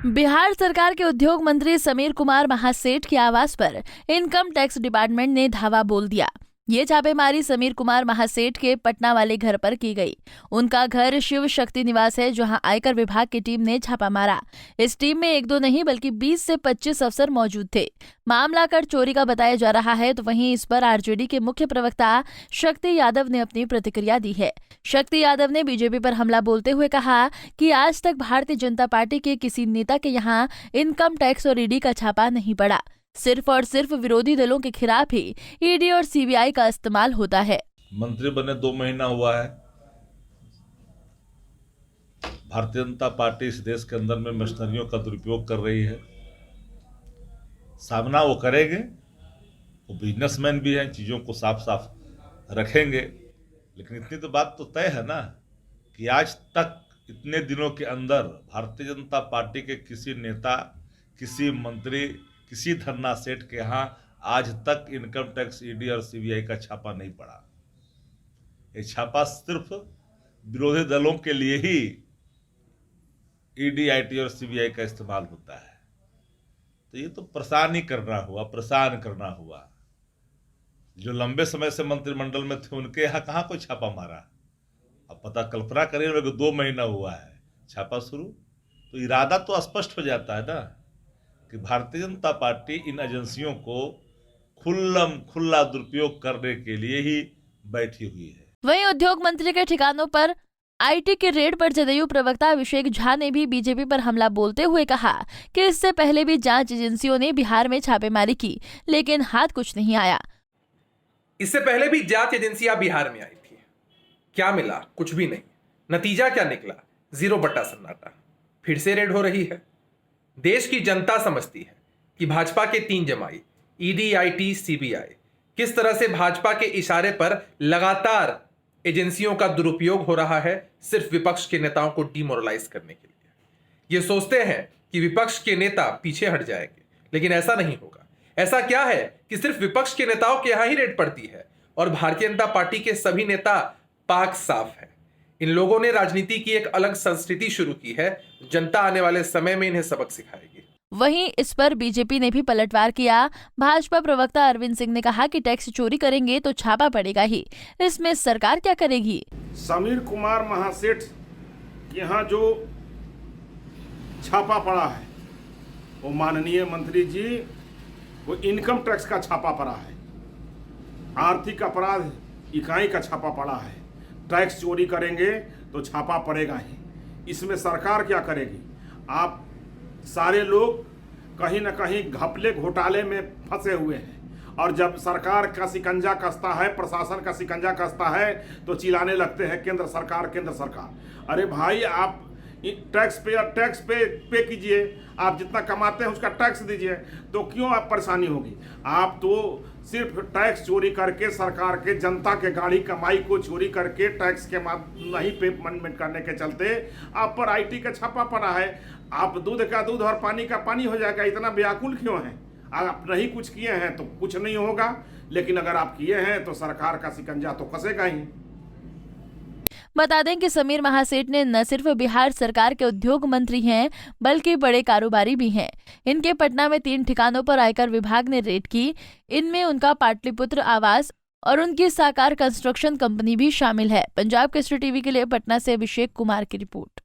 बिहार सरकार के उद्योग मंत्री समीर कुमार महासेठ के आवास पर इनकम टैक्स डिपार्टमेंट ने धावा बोल दिया। ये छापेमारी समीर कुमार महासेठ के पटना वाले घर पर की गई। उनका घर शिव शक्ति निवास है, जहां आयकर विभाग की टीम ने छापा मारा। इस टीम में एक दो नहीं बल्कि 20 से 25 अफसर मौजूद थे। मामला कर चोरी का बताया जा रहा है, तो वहीं इस पर आरजेडी के मुख्य प्रवक्ता शक्ति यादव ने अपनी प्रतिक्रिया दी है। शक्ति यादव ने बीजेपी पर हमला बोलते हुए कहा कि आज तक भारतीय जनता पार्टी के किसी नेता के यहाँ इनकम टैक्स और ईडी का छापा नहीं पड़ा। सिर्फ और सिर्फ विरोधी दलों के खिलाफ ही ईडी और सीबीआई का इस्तेमाल होता है। मंत्री बने 2 महीना हुआ है। भारतीय जनता पार्टी इस देश के अंदर में मशीनरियों का दुरुपयोग कर रही है। सामना वो करेंगे, वो बिजनेसमैन भी हैं, चीज़ों को साफ साफ रखेंगे। लेकिन इतनी तो बात तो तय है ना कि आज तक इतने दिनों के अंदर भारतीय जनता पार्टी के किसी नेता, किसी मंत्री, किसी धरना सेठ के यहाँ आज तक इनकम टैक्स, ईडी और सीबीआई का छापा नहीं पड़ा। ये छापा सिर्फ विरोधी दलों के लिए ही ईडी, आईटी और सीबीआई का इस्तेमाल होता है। तो ये तो परेशान करना हुआ। जो लंबे समय से मंत्रिमंडल में थे उनके यहाँ कहाँ कोई छापा मारा। अब कल्पना करिए, 2 महीना हुआ है छापा शुरू, तो इरादा तो स्पष्ट हो जाता है ना कि भारतीय जनता पार्टी इन एजेंसियों को खुल्ला दुरुपयोग करने के लिए ही बैठी हुई है। वहीं उद्योग मंत्री के ठिकानों पर आईटी के रेड पर जदयू प्रवक्ता अभिषेक झा ने भी बीजेपी पर हमला बोलते हुए कहा कि इससे पहले भी जांच एजेंसियों ने बिहार में छापेमारी की, लेकिन हाथ कुछ नहीं आया। इससे पहले भी जांच एजेंसियां बिहार में आई थी, क्या मिला? कुछ भी नहीं। नतीजा क्या निकला? 0 बट्टा सन्नाटा। फिर से रेड हो रही है। देश की जनता समझती है कि भाजपा के 3 जमाई ईडी, आईटी, सीबीआई किस तरह से भाजपा के इशारे पर लगातार एजेंसियों का दुरुपयोग हो रहा है, सिर्फ विपक्ष के नेताओं को डिमोरलाइज करने के लिए। ये सोचते हैं कि विपक्ष के नेता पीछे हट जाएंगे, लेकिन ऐसा नहीं होगा। ऐसा क्या है कि सिर्फ विपक्ष के नेताओं के यहां ही रेड पड़ती है और भारतीय जनता पार्टी के सभी नेता पाक साफ है। इन लोगों ने राजनीति की एक अलग संस्कृति शुरू की है। जनता आने वाले समय में इन्हें सबक सिखाएगी। वहीं इस पर बीजेपी ने भी पलटवार किया। भाजपा प्रवक्ता अरविंद सिंह ने कहा कि टैक्स चोरी करेंगे तो छापा पड़ेगा ही, इसमें सरकार क्या करेगी? समीर कुमार महासेठ यहाँ जो छापा पड़ा है वो माननीय मंत्री जी, वो इनकम टैक्स का छापा पड़ा है, आर्थिक अपराध इकाई का छापा पड़ा है। टैक्स चोरी करेंगे तो छापा पड़ेगा ही। इसमें सरकार क्या करेगी? आप सारे लोग कहीं ना कहीं घपले घोटाले में फंसे हुए हैं, और जब सरकार का शिकंजा कसता है, प्रशासन का शिकंजा कसता है, तो चिल्लाने लगते हैं केंद्र सरकार, केंद्र सरकार। अरे भाई, आप टैक्स पे कीजिए, आप जितना कमाते हैं उसका टैक्स दीजिए, तो क्यों आप परेशानी होगी? आप तो सिर्फ टैक्स चोरी करके, सरकार के, जनता के गाड़ी कमाई को चोरी करके टैक्स के नहीं पेमेंट करने के चलते आप पर आईटी का छापा पड़ा है। आप दूध का दूध और पानी का पानी हो जाएगा, इतना व्याकुल क्यों हैं? आप नहीं कुछ किए हैं तो कुछ नहीं होगा, लेकिन अगर आप किए हैं तो सरकार का शिकंजा तो कसेगा ही। बता दें कि समीर महासेठ ने न सिर्फ बिहार सरकार के उद्योग मंत्री हैं, बल्कि बड़े कारोबारी भी हैं। इनके पटना में 3 ठिकानों पर आयकर विभाग ने रेड की। इनमें उनका पाटलिपुत्र आवास और उनकी साकार कंस्ट्रक्शन कंपनी भी शामिल है। पंजाब केसरी टीवी के लिए पटना से अभिषेक कुमार की रिपोर्ट।